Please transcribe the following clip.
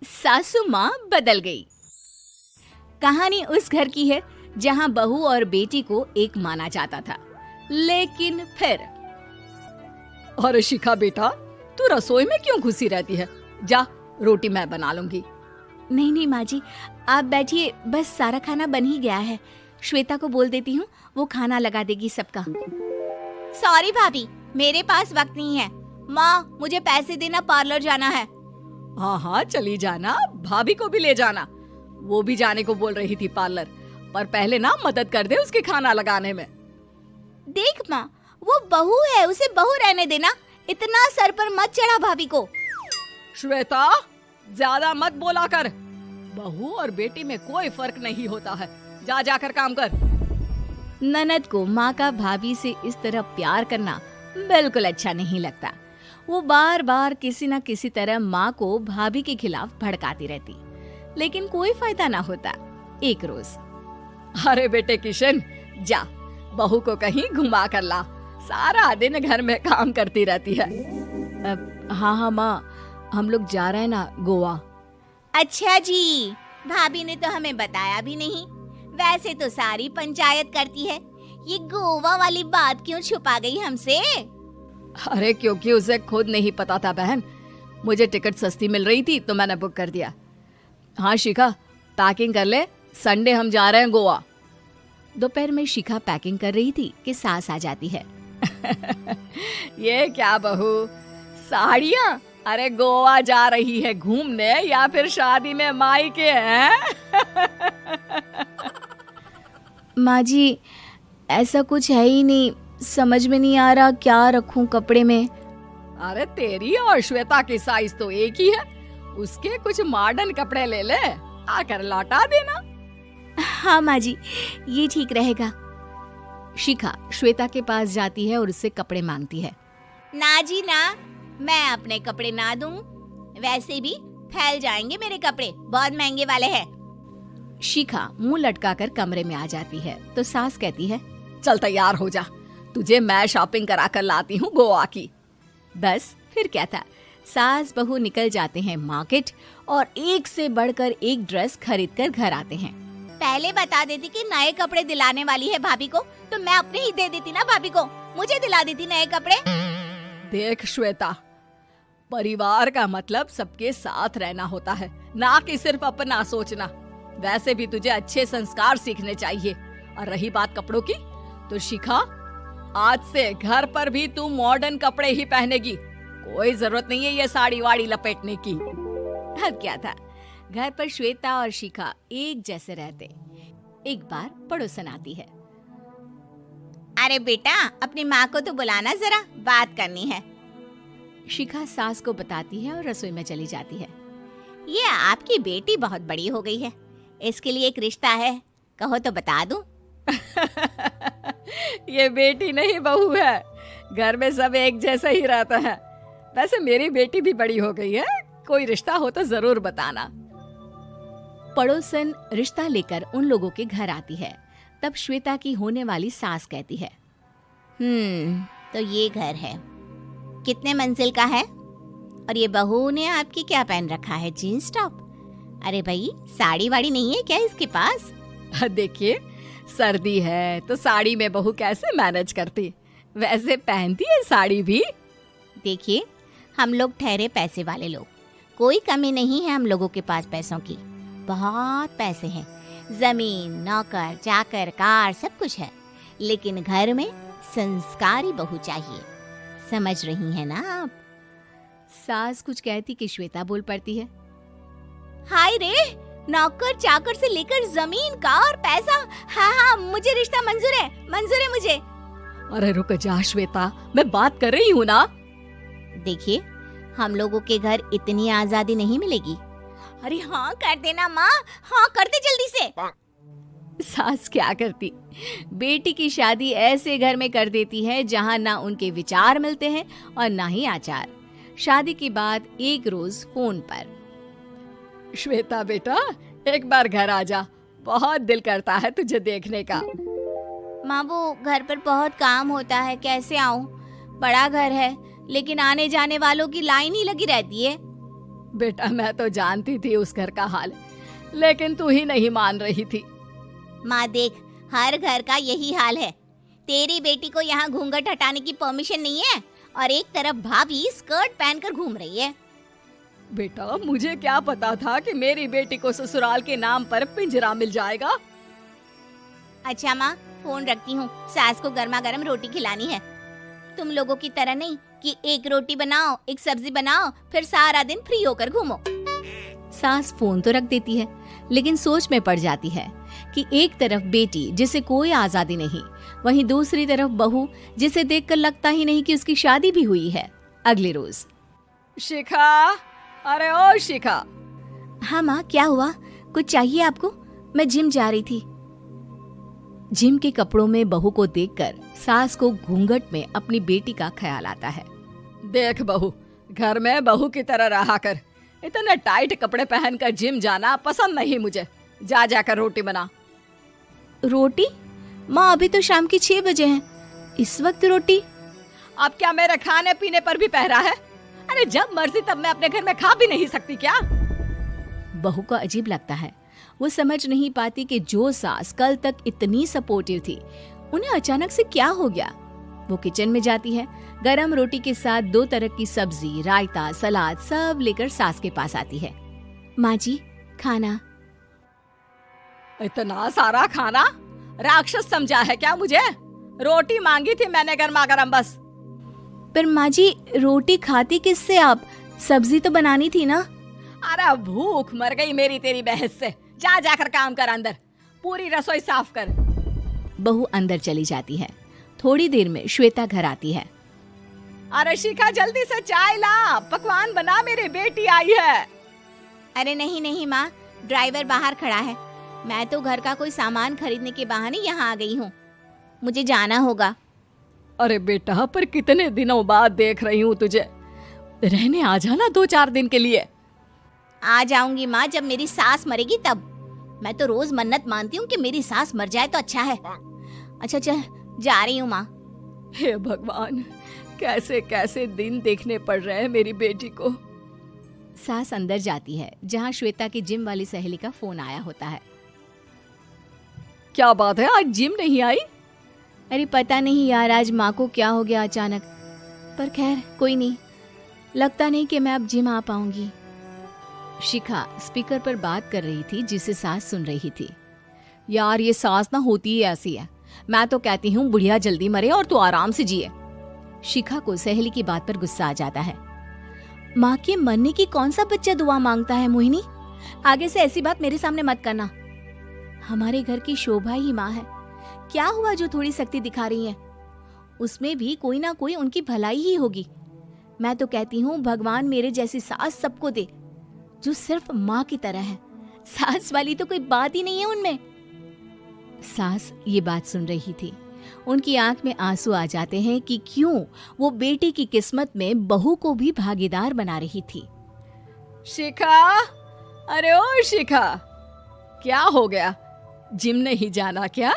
सासू माँ बदल गई। कहानी उस घर की है जहाँ बहू और बेटी को एक माना जाता था, लेकिन फिर अरे शिखा बेटा, तू रसोई में क्यों घुसी रहती है? जा, रोटी मैं बना लूंगी। नहीं नहीं माँ जी, आप बैठिए, बस सारा खाना बन ही गया है। श्वेता को बोल देती हूँ, वो खाना लगा देगी सबका। सॉरी भाभी, मेरे पास वक्त नहीं है। माँ, मुझे पैसे देना, पार्लर जाना है। हाँ हाँ चली जाना, भाभी को भी ले जाना। वो भी जाने को बोल रही थी पार्लर, पर पहले ना मदद कर दे उसके खाना लगाने में। देख माँ, वो बहू है, उसे बहू रहने देना, इतना सर पर मत चढ़ा भाभी को। श्वेता, ज्यादा मत बोला कर। बहू और बेटी में कोई फर्क नहीं होता है। जा जाकर काम कर। ननद को माँ का भाभी से इस तरह प्यार करना बिल्कुल अच्छा नहीं लगता। वो बार बार किसी न किसी तरह माँ को भाभी के खिलाफ भड़काती रहती, लेकिन कोई फायदा ना होता। एक रोज, अरे बेटे किशन, जा बहू को कहीं घुमा कर ला, सारा दिन घर में काम करती रहती है। हाँ हाँ माँ, हम लोग जा रहे हैं ना गोवा। अच्छा जी, भाभी ने तो हमें बताया भी नहीं। वैसे तो सारी पंचायत करती है, ये गोवा वाली बात क्यों छुपा गई हमसे? अरे क्योंकि उसे खुद नहीं पता था बहन। मुझे टिकट सस्ती मिल रही थी तो मैंने बुक कर दिया। हाँ शिखा, पैकिंग कर ले, संडे हम जा रहे हैं गोवा। दोपहर में शिखा पैकिंग कर रही थी कि सास आ जाती है। ये क्या बहू, साड़ियाँ? अरे गोवा जा रही है घूमने या फिर शादी में मायके हैं? माँ जी, ऐसा कुछ है ही नहीं, समझ में नहीं आ रहा क्या रखूं कपड़े में। अरे तेरी और श्वेता की साइज तो एक ही है, उसके कुछ मॉडर्न कपड़े ले ले, आकर लौटा देना। हाँ माँ जी, ये ठीक रहेगा। शिखा श्वेता के पास जाती है और उससे कपड़े मांगती है। ना जी ना, मैं अपने कपड़े ना दूं, वैसे भी फैल जाएंगे मेरे कपड़े, बहुत महंगे वाले हैं। शिखा मुंह लटकाकर कमरे में आ जाती है तो सास कहती है, चल तैयार हो जा, तुझे मैं शॉपिंग करा कर लाती हूँ गोवा की। बस फिर क्या था, सास बहू निकल जाते हैं मार्केट और एक से बढ़कर एक ड्रेस खरीद कर घर आते हैं। पहले बता देती कि नए कपड़े दिलाने वाली है भाभी को, तो मैं अपने ही दे देती ना भाभी को, मुझे दिला देती नए कपड़े। देख श्वेता, परिवार का मतलब सबके साथ रहना होता है, ना कि सिर्फ अपना सोचना। वैसे भी तुझे अच्छे संस्कार सीखने चाहिए। और रही बात कपड़ों की, तो शिखा, आज से घर पर भी तू मॉडर्न कपड़े ही पहनेगी। कोई जरूरत नहीं है ये साड़ी वाड़ी लपेटने की। अब क्या था, घर पर श्वेता और शिखा एक जैसे रहते। एक बार पड़ोसन आती है। अरे बेटा, अपनी माँ को तो बुलाना जरा, बात करनी है। शिखा सास को बताती है और रसोई में चली जाती है। ये आपकी बेटी बहुत बड़ी हो गई है, इसके लिए एक रिश्ता है, कहो तो बता दूं। ये बेटी नहीं बहू है, घर में सब एक जैसा ही रहता है। वैसे मेरी बेटी भी बड़ी हो गई है, कोई रिश्ता हो तो जरूर बताना। पड़ोसन रिश्ता लेकर उन लोगों के घर आती है। तब श्वेता की होने वाली सास कहती है, तो ये घर है, कितने मंजिल का है? और ये बहू ने आपकी क्या पहन रखा है, जीन्स टॉप? अरे भाई, साड़ी वाड़ी नहीं है क्या इसके पास? देखिए, सर्दी है तो साड़ी में बहू कैसे मैनेज करती, वैसे पहनती है साड़ी भी। देखिए, हम लोग ठहरे पैसे वाले लोग, कोई कमी नहीं है हम लोगों के पास पैसों की, बहुत पैसे हैं, जमीन, नौकर चाकर, कार, सब कुछ है, लेकिन घर में संस्कारी बहू चाहिए। समझ रही हैं ना आप? सास कुछ कहती कि श्वेता बोल पड़ती है, हाय रे, नौकर चाकर से लेकर जमीन, कार, पैसा, हाँ हाँ मुझे रिश्ता मंजूर है मुझे। अरे रुक जा श्वेता, मैं बात कर रही हूँ ना। देखिए, हम लोगों के घर इतनी आजादी नहीं मिलेगी। अरे हाँ कर देना माँ, हाँ कर दे जल्दी से। सास क्या करती, बेटी की शादी ऐसे घर में कर देती है जहाँ ना उनके विचार मिलते हैं और ना ही आचार। शादी के बाद एक रोज फोन पर, श्वेता बेटा, एक बार घर आ जा, बहुत दिल करता है तुझे देखने का। माँ, वो घर पर बहुत काम होता है, कैसे आऊँ? बड़ा घर है, लेकिन आने जाने वालों की लाइन ही लगी रहती है। बेटा मैं तो जानती थी उस घर का हाल, लेकिन तू ही नहीं मान रही थी। माँ देख, हर घर का यही हाल है। तेरी बेटी को यहाँ घूंघट हटाने की परमिशन नहीं है और एक तरफ भाभी स्कर्ट पहनकर घूम रही है। बेटा मुझे क्या पता था कि मेरी बेटी को ससुराल के नाम पर पिंजरा मिल जाएगा। अच्छा माँ, फोन रखती हूँ, सास को गर्मा गर्म रोटी खिलानी है। तुम लोगों की तरह नहीं कि एक रोटी बनाओ, एक सब्जी बनाओ, फिर सारा दिन फ्री होकर घूमो। सास फोन तो रख देती है, लेकिन सोच में पड़ जाती है कि एक तरफ बेटी जिसे कोई आजादी नहीं, वहीं दूसरी तरफ बहू जिसे देखकर लगता ही नहीं कि उसकी शादी भी हुई है। अगले रोज। शिखा, अरे ओ शिखा। हाँ माँ, क्या हुआ? कुछ चाहिए आपको? मैं जिम जा रही थी। जिम के कपड़ों में बहू को देखकर सास को घूंघट में अपनी बेटी का ख्याल आता है। देख बहू, घर में बहू की तरह रहा कर। इतने टाइट कपड़े पहनकर जिम जाना पसंद नहीं मुझे। जा जाकर रोटी बना। रोटी? माँ अभी तो शाम के 6 बजे हैं, इस वक्त रोटी? अब क्या मेरे खाने पीने पर भी पहरा है? अरे जब मर्जी तब मैं अपने घर में खा भी नहीं सकती क्या? बहू को अजीब लगता है। वो समझ नहीं पाती कि जो सास कल तक इतनी सपोर्टिव थी, उन्हें अचानक से क्या हो गया। वो किचन में जाती है, गरम रोटी के साथ 2 तरह की सब्जी, रायता, सलाद सब लेकर सास के पास आती है। माँ जी, खाना। इतना सारा खाना? राक्षस समझा है क्या मुझे? रोटी मांगी थी मैंने गर्मा गर्म बस। पर माँ जी, रोटी खाती किससे आप? सब्जी तो बनानी थी ना। अरे भूख मर गई मेरी तेरी बहस से। जा जाकर काम कर, अंदर पूरी रसोई साफ कर। बहू अंदर चली जाती है। थोड़ी देर में श्वेता घर आती है। अरे शिखा जल्दी से चाय ला, पकवान बना, मेरी बेटी आई है। अरे नहीं नहीं माँ, ड्राइवर बाहर खड़ा है। मैं तो घर का कोई सामान खरीदने के बहाने यहाँ आ गई हूँ, मुझे जाना होगा। अरे बेटा, पर कितने दिनों बाद देख रही हूँ तुझे, रहने आ जाना 2-4 दिन के लिए। आ जाऊंगी माँ, जब मेरी सास मरेगी तब। मैं तो रोज मन्नत मानती हूँ कि मेरी सास मर जाए तो अच्छा है। अच्छा चल, जा रही हूँ माँ। हे भगवान, कैसे कैसे दिन देखने पड़ रहे हैं मेरी बेटी को। सास अंदर जाती है, जहाँ श्वेता की जिम वाली सहेली का फोन आया होता है। क्या बात है, आज जिम नहीं आई? अरे पता नहीं यार, आज माँ को क्या हो गया अचानक। पर खैर कोई नहीं, लगता नहीं कि मैं अब जिम आ पाऊंगी। शिखा स्पीकर पर बात कर रही थी, जिसे सास सुन रही थी। यार ये सास ना होती ही ऐसी है। मैं तो कहती हूँ बुढ़िया जल्दी मरे और तू आराम से जिए। शिखा को सहेली की बात पर गुस्सा आ जाता है। माँ के मरने की कौन सा बच्चा दुआ मांगता है मोहिनी? आगे से ऐसी बात मेरे सामने मत करना। हमारे घर की शोभा ही माँ है। क्या हुआ जो थोड़ी सख्ती दिखा रही है? उसमें भी कोई ना कोई उनकी भलाई ही होगी। मैं तो कहती हूँ भगवान मेरे जैसी सास सबको दे, जो सिर्फ माँ की तरह है। सास वाली तो कोई बात ही नहीं है उनमें। सास ये बात सुन रही थी। उनकी आंख में आंसू आ जाते हैं कि क्यों वो बेटी की किस्मत में बहू को भी भागीदार बना रही थी। शिखा, अरे ओ शिखा, क्या हो गया? जिम नहीं जाना क्या?